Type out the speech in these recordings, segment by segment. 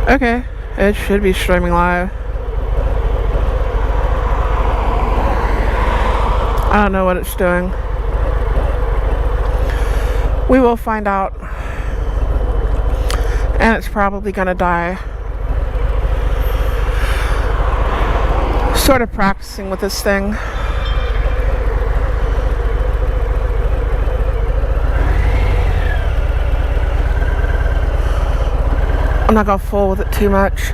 Okay, it should be streaming live. I don't know what it's doing. We will find out. And it's probably gonna die. Sort of practicing with this thing. I'm not gonna fool with it too much.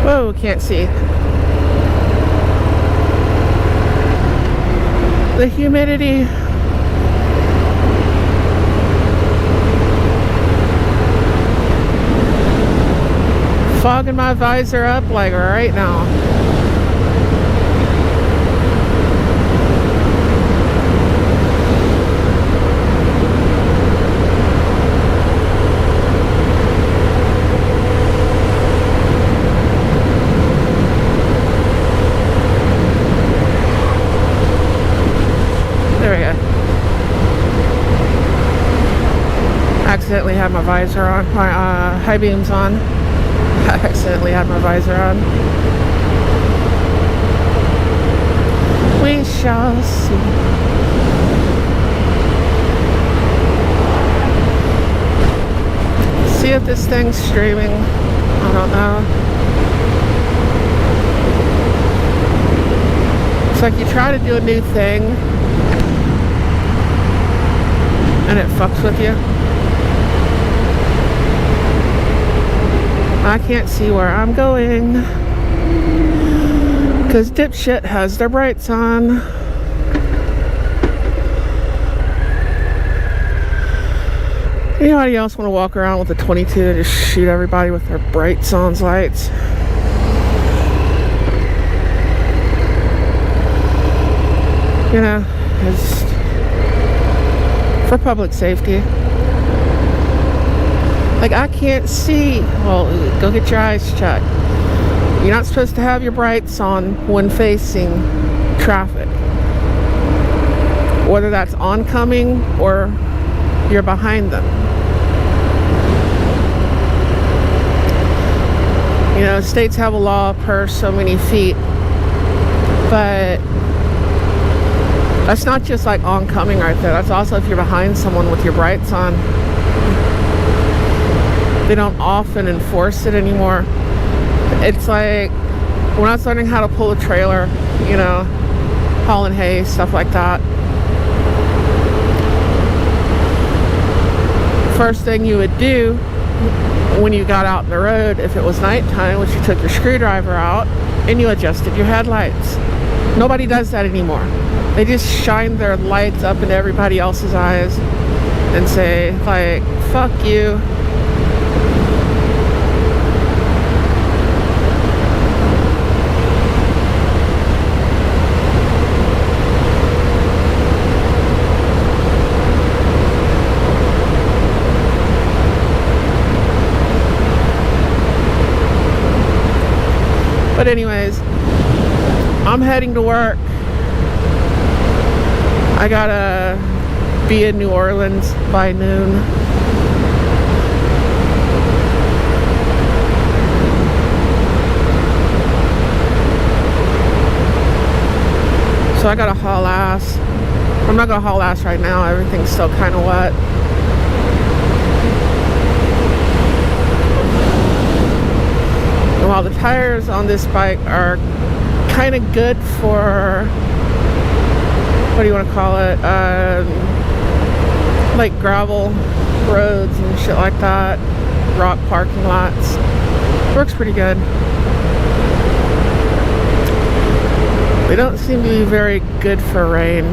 Whoa, can't see. The humidity. Fogging my visor up like right now. There we go. Accidentally had my visor on, my high beams on. I accidentally had my visor on. We shall see. See if this thing's streaming. I don't know. It's like you try to do a new thing and it fucks with you. I can't see where I'm going because dipshit has their brights on. Anybody else want to walk around with a 22 and just shoot everybody with their brights on lights? You know, it's for public safety. Like, I can't see. Well, go get your eyes checked. You're not supposed to have your brights on when facing traffic. Whether that's oncoming or you're behind them. You know, states have a law per so many feet. But that's not just like oncoming right there. That's also if you're behind someone with your brights on. They don't often enforce it anymore. It's like when I was learning how to pull a trailer, you know, hauling hay, stuff like that. First thing you would do when you got out in the road, if it was nighttime, was you took your screwdriver out and you adjusted your headlights. Nobody does that anymore. They just shine their lights up into everybody else's eyes and say, like, fuck you. But anyways, I'm heading to work. I gotta be in New Orleans by noon. So I gotta haul ass. I'm not gonna haul ass right now. Everything's still kind of wet. While the tires on this bike are kind of good for, what do you want to call it, like gravel roads and shit like that, rock parking lots, works pretty good. They don't seem to be very good for rain.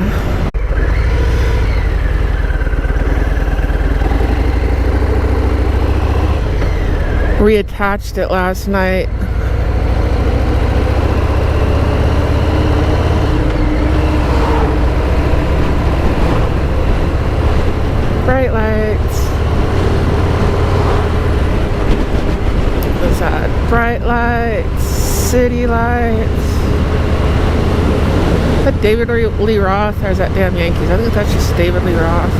Reattached it last night. Bright lights. What's that? Bright lights. City Lights. Is that David Lee Roth, or is that damn Yankees? I think that's just David Lee Roth.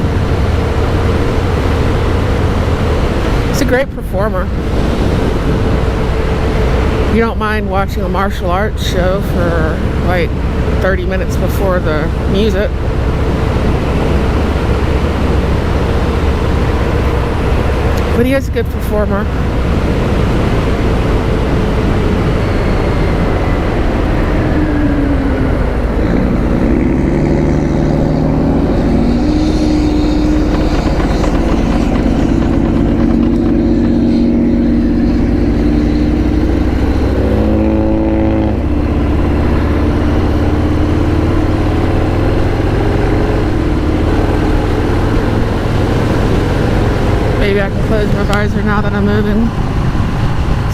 He's a great performer. You don't mind watching a martial arts show for like 30 minutes before the music. But he is a good performer. Maybe I can close my visor now that I'm moving.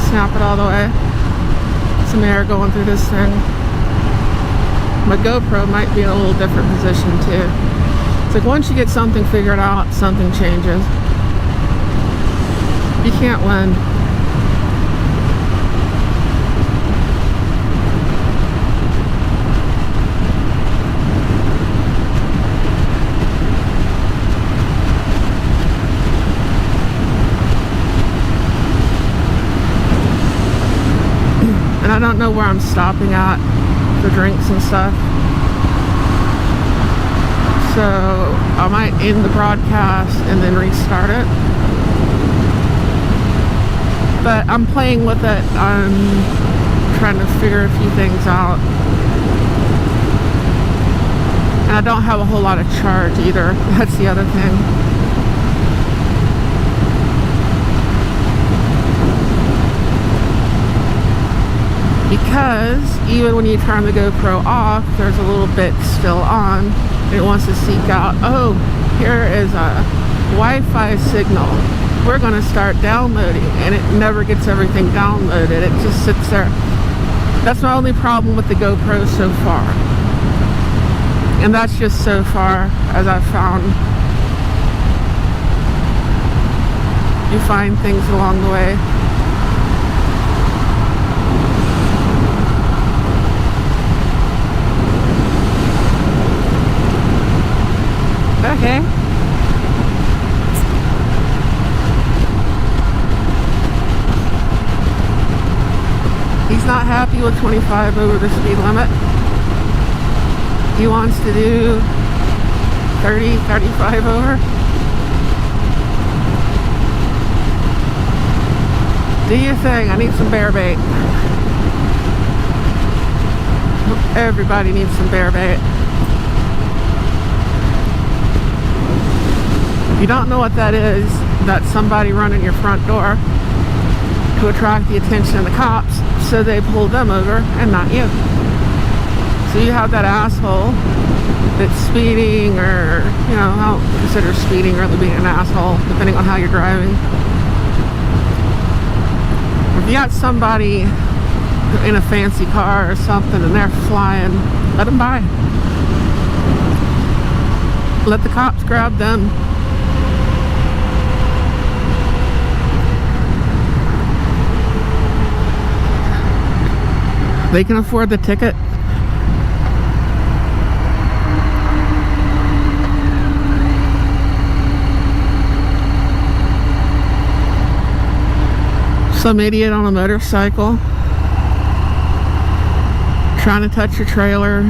Snap it all the way. Some air going through this thing. My GoPro might be in a little different position too. It's like once you get something figured out, something changes. You can't win. I don't know where I'm stopping at for drinks and stuff, so I might end the broadcast and then restart it. But I'm playing with it. I'm trying to figure a few things out, and I don't have a whole lot of charge either. That's the other thing. Because even when you turn the GoPro off, there's a little bit still on. It wants to seek out, oh, here is a Wi-Fi signal. We're going to start downloading, and it never gets everything downloaded. It just sits there. That's my only problem with the GoPro so far. And that's just so far, as I've found. You find things along the way. Okay. He's not happy with 25 over the speed limit. He wants to do 30, 35 over. Do your thing. I need some bear bait. Everybody needs some bear bait. If you don't know what that is, that's somebody running your front door to attract the attention of the cops, so they pull them over and not you. So you have that asshole that's speeding, or, you know, I don't consider speeding really being an asshole, depending on how you're driving. If you got somebody in a fancy car or something and they're flying, let them by. Let the cops grab them. They can afford the ticket. Some idiot on a motorcycle trying to touch your trailer,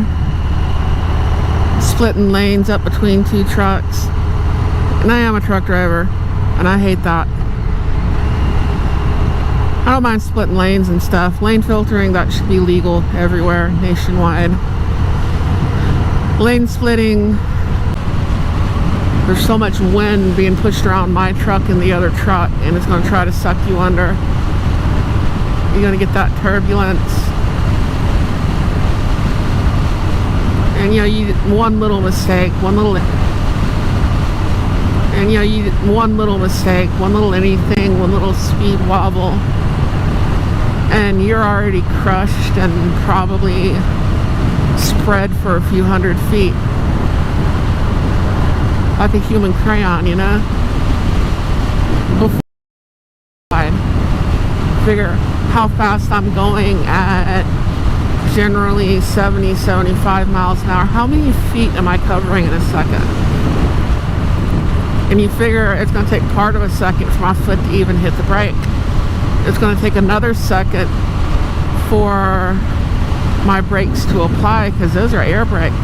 splitting lanes up between two trucks. And I am a truck driver, and I hate that. I don't mind splitting lanes and stuff. Lane filtering, that should be legal everywhere, nationwide. Lane splitting, there's so much wind being pushed around my truck and the other truck, and it's going to try to suck you under. You're going to get that turbulence. And, you know, one little mistake, one little anything, one little speed wobble, and you're already crushed and probably spread for a few hundred feet. Like a human crayon, you know? Before I figure how fast I'm going at generally 70, 75 miles an hour. How many feet am I covering in a second? And you figure it's going to take part of a second for my foot to even hit the brake. It's going to take another second for my brakes to apply, because those are air brakes.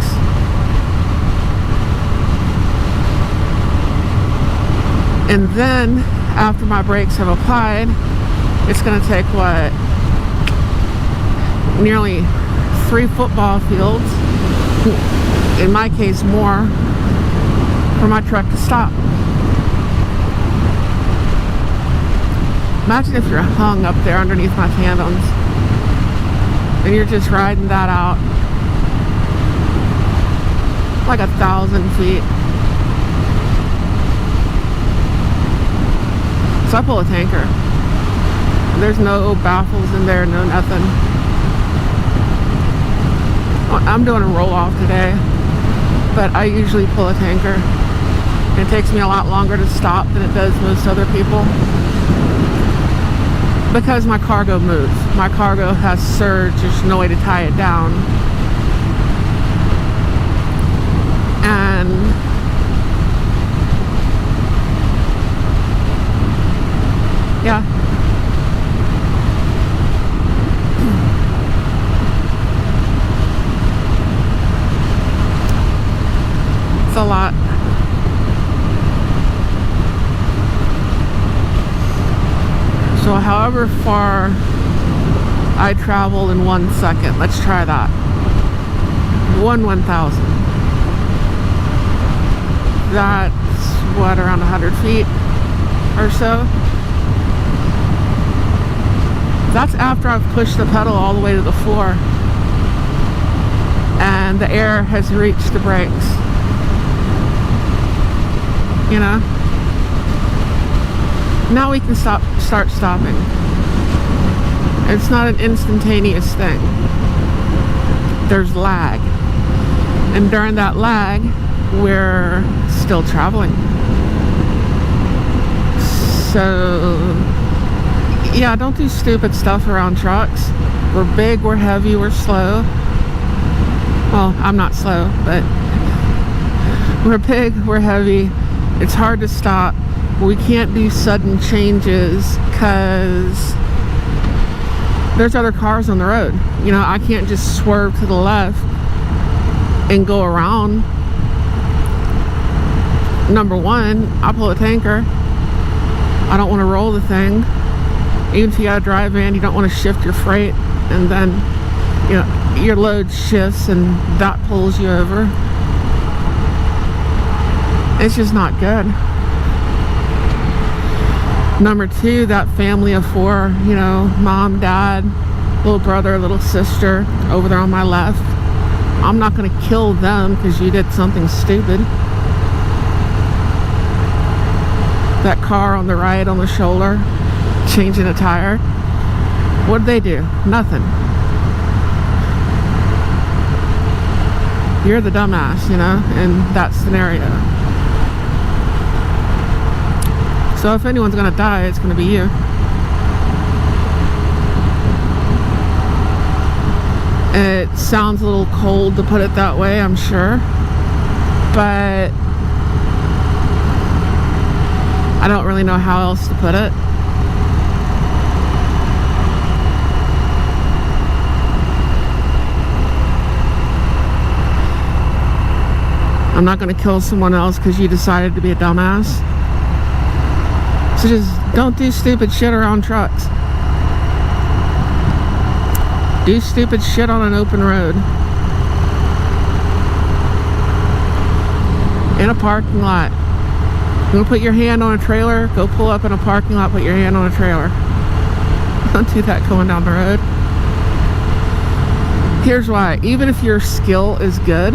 And then after my brakes have applied, it's going to take what? Nearly 3 football fields, in my case more, for my truck to stop. Imagine if you're hung up there underneath my tandems and you're just riding that out like 1,000 feet. So I pull a tanker. There's no baffles in there, no nothing. I'm doing a roll-off today, but I usually pull a tanker. It takes me a lot longer to stop than it does most other people, because my cargo moves. My cargo has surge. There's no way to tie it down. And yeah. It's a lot. So however far I travel in 1 second, let's try that. 1/1000. That's what, around 100 feet or so. That's after I've pushed the pedal all the way to the floor and the air has reached the brakes. You know? Now we can start stopping. It's not an instantaneous thing. There's lag. And during that lag, we're still traveling. So, yeah, don't do stupid stuff around trucks. We're big, we're heavy, we're slow. Well, I'm not slow, but we're big, we're heavy. It's hard to stop. We can't do sudden changes because there's other cars on the road. You know, I can't just swerve to the left and go around. Number one, I pull a tanker. I don't want to roll the thing. Even if you got a dry van, you don't want to shift your freight and then, you know, your load shifts and that pulls you over. It's just not good. Number two, that family of 4, you know, mom, dad, little brother, little sister over there on my left. I'm not going to kill them because you did something stupid. That car on the right on the shoulder, changing a tire. What did they do? Nothing. You're the dumbass, you know, in that scenario. So if anyone's gonna die, it's gonna be you. It sounds a little cold to put it that way, I'm sure, but I don't really know how else to put it. I'm not gonna kill someone else because you decided to be a dumbass. So just don't do stupid shit around trucks. Do stupid shit on an open road. In a parking lot. You want to put your hand on a trailer? Go pull up in a parking lot, put your hand on a trailer. Don't do that going down the road. Here's why. Even if your skill is good,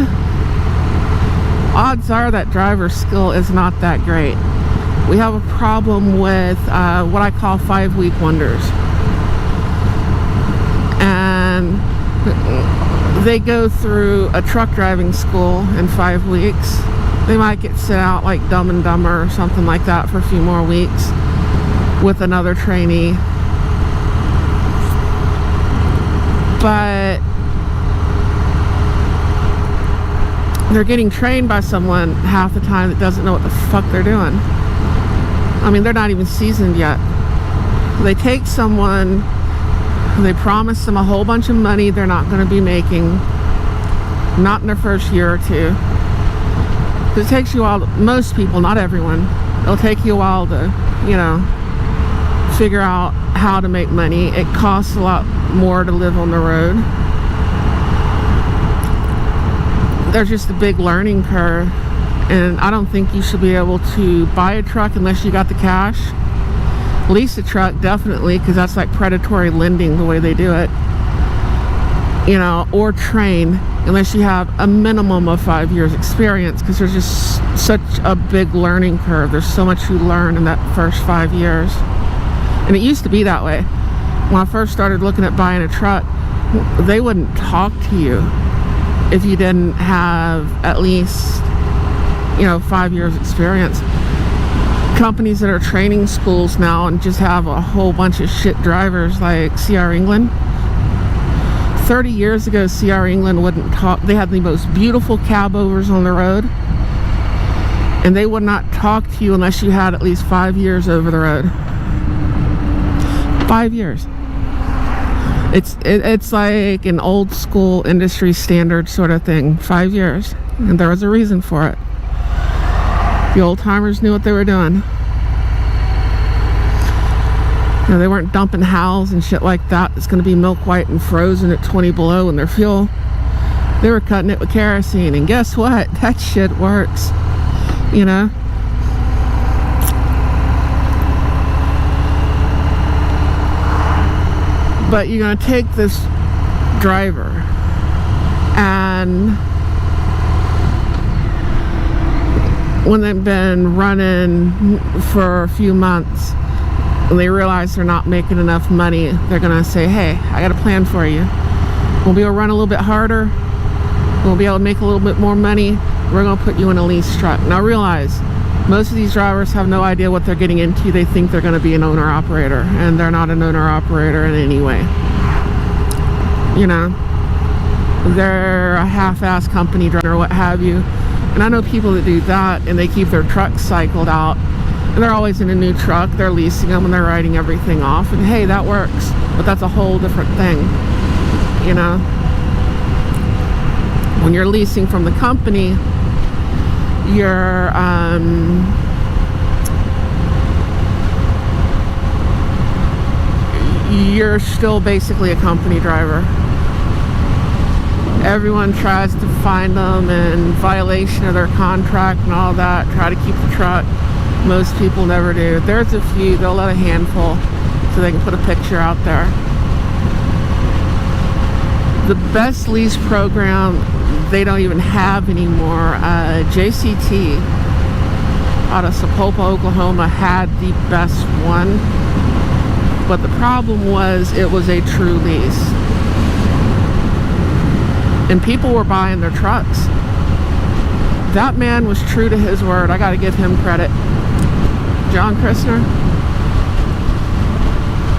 odds are that driver's skill is not that great. We have a problem with what I call 5-week wonders. And they go through a truck driving school in 5 weeks. They might get sent out like Dumb and Dumber or something like that for a few more weeks with another trainee. but they're getting trained by someone half the time that doesn't know what the fuck they're doing. I mean, they're not even seasoned yet. They take someone, they promise them a whole bunch of money they're not going to be making, not in their first year or two. Because it takes you a while, most people, not everyone, it'll take you a while to, you know, figure out how to make money. It costs a lot more to live on the road. There's just a big learning curve, and I don't think you should be able to buy a truck unless you got the cash. Lease a truck, definitely, because that's like predatory lending the way they do it, you know, or train unless you have a minimum of 5 years experience, because there's just such a big learning curve. There's so much you learn in that first 5 years, and it used to be that way. When I first started looking at buying a truck, they wouldn't talk to you if you didn't have at least, you know, 5 years experience. Companies that are training schools now and just have a whole bunch of shit drivers like CR England. 30 years ago, CR England wouldn't talk. They had the most beautiful cab overs on the road, and they would not talk to you unless you had at least 5 years over the road. 5 years. It's like an old school industry standard sort of thing. 5 years, and there was a reason for it. The old timers knew what they were doing. You know, they weren't dumping Hals and shit like that. It's going to be milk white and frozen at 20 below in their fuel. They were cutting it with kerosene, and guess what? That shit works. You know. But you're going to take this driver and when they've been running for a few months and they realize they're not making enough money, they're going to say, hey, I got a plan for you. We'll be able to run a little bit harder. We'll be able to make a little bit more money. We're going to put you in a lease truck. Now realize, most of these drivers have no idea what they're getting into. They think they're going to be an owner-operator, and they're not an owner-operator in any way. You know, they're a half-ass company driver or what have you. And I know people that do that, and they keep their trucks cycled out, and they're always in a new truck. They're leasing them, and they're writing everything off, and hey, that works. But that's a whole different thing, you know. When you're leasing from the company, you're still basically a company driver. Everyone tries to find them in violation of their contract and all that, try to keep the truck. Most people never do. There's a few, they'll let a handful so they can put a picture out there. The best lease program they don't even have anymore. JCT out of Sapulpa, Oklahoma had the best one, but the problem was it was a true lease. And people were buying their trucks. That man was true to his word. I got to give him credit. John Christner,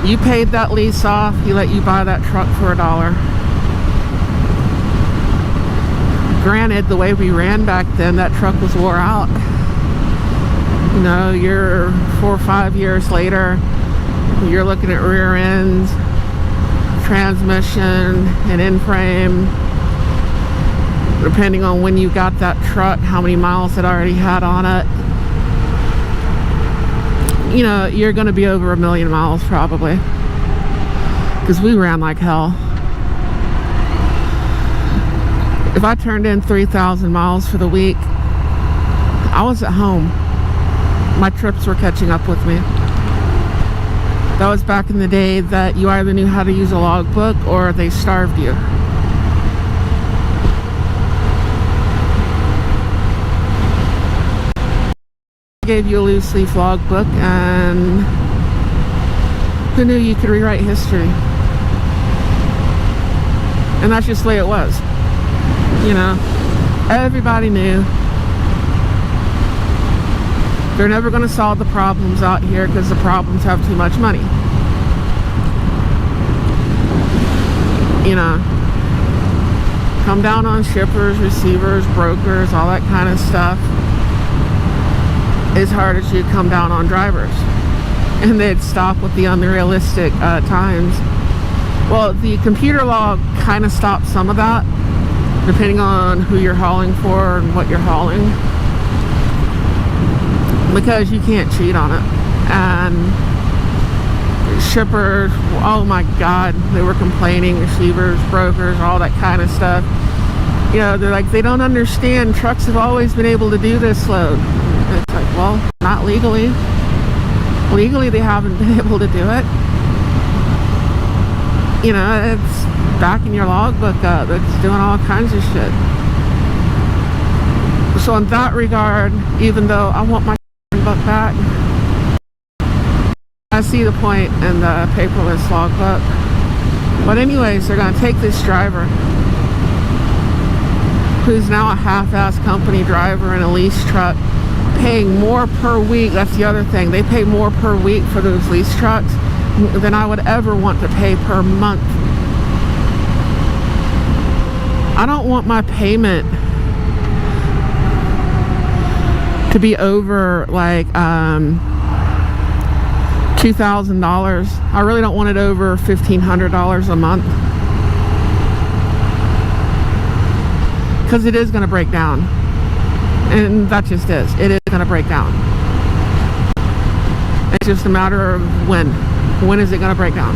you paid that lease off. He let you buy that truck for $1. Granted, the way we ran back then, that truck was wore out. You know, you're 4 or 5 years later, you're looking at rear ends, transmission, and in-frame. Depending on when you got that truck, how many miles it already had on it. You know, you're going to be over 1 million miles probably. Because we ran like hell. If I turned in 3,000 miles for the week, I was at home. My trips were catching up with me. That was back in the day that you either knew how to use a logbook or they starved you. Gave you a loose leaf logbook, and who knew you could rewrite history? And that's just the way it was. You know, everybody knew they're never going to solve the problems out here because the problems have too much money. You know, know, come down on shippers, receivers, brokers, all that kind of stuff as hard as you come down on drivers. And they'd stop with the unrealistic times. Well, the computer log kind of stops some of that, depending on who you're hauling for and what you're hauling, because you can't cheat on it. And shippers, oh my god, they were complaining, receivers, brokers, all that kind of stuff. You know, they're like, they don't understand, trucks have always been able to do this load. It's like, well, not legally. Legally, they haven't been able to do it. You know, it's back in your logbook up. It's doing all kinds of shit. So in that regard, even though I want my book back, I see the point in the paperless logbook. But anyways, they're going to take this driver, who's now a half-ass company driver in a lease truck, paying more per week. That's the other thing. They pay more per week for those lease trucks than I would ever want to pay per month. I don't want my payment to be over like $2,000. I really don't want it over $1,500 a month, because it is going to break down. And that just is. It is going to break down. It's just a matter of when. When is it going to break down?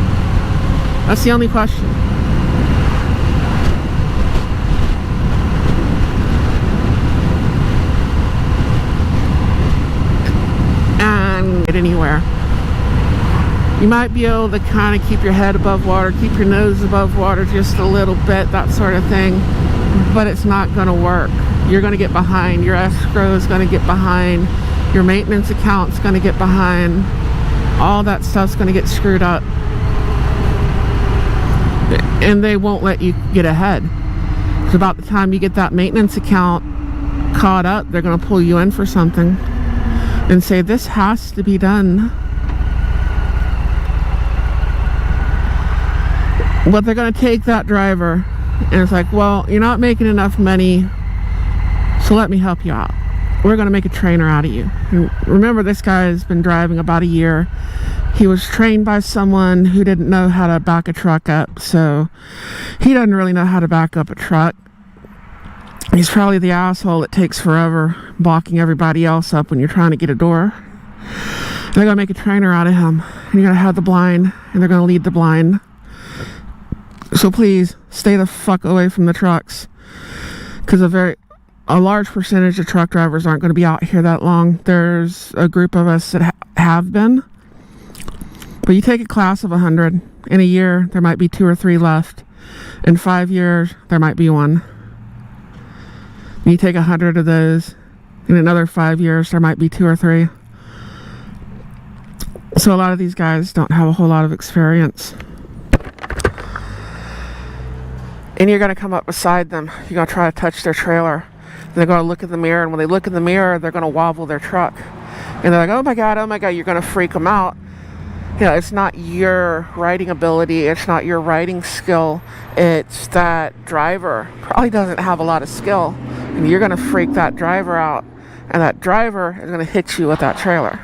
That's the only question. And get anywhere. You might be able to kind of keep your head above water, keep your nose above water just a little bit, that sort of thing. But it's not going to work. You're going to get behind. Your escrow is going to get behind. Your maintenance account's going to get behind. All that stuff's going to get screwed up. And they won't let you get ahead. Because about the time you get that maintenance account caught up, they're going to pull you in for something and say, this has to be done. But they're going to take that driver, and it's like, well, you're not making enough money, so let me help you out. We're going to make a trainer out of you. And remember, this guy has been driving about a year. He was trained by someone who didn't know how to back a truck up, so he doesn't really know how to back up a truck. He's probably the asshole that takes forever blocking everybody else up when you're trying to get a door. They're going to make a trainer out of him, and you're going to have the blind, and they're going to lead the blind. So please, stay the fuck away from the trucks, because a large percentage of truck drivers aren't going to be out here that long. There's a group of us that have been. But you take a class of 100. In a year, there might be 2 or 3 left. In 5 years, there might be 1. And you take 100 of those. In another 5 years, there might be 2 or 3. So a lot of these guys don't have a whole lot of experience. And you're going to come up beside them. You're going to try to touch their trailer. They're going to look in the mirror, and when they look in the mirror, they're going to wobble their truck. And they're like, oh my god, you're going to freak them out. You know, it's not your riding ability, it's not your riding skill, it's that driver probably doesn't have a lot of skill, and you're going to freak that driver out, and that driver is going to hit you with that trailer.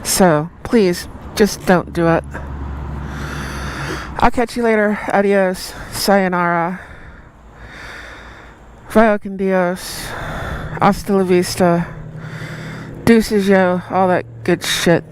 So, please, just don't do it. I'll catch you later. Adios. Sayonara. Vaya con Dios. Hasta la vista. Deuces yo. All that good shit.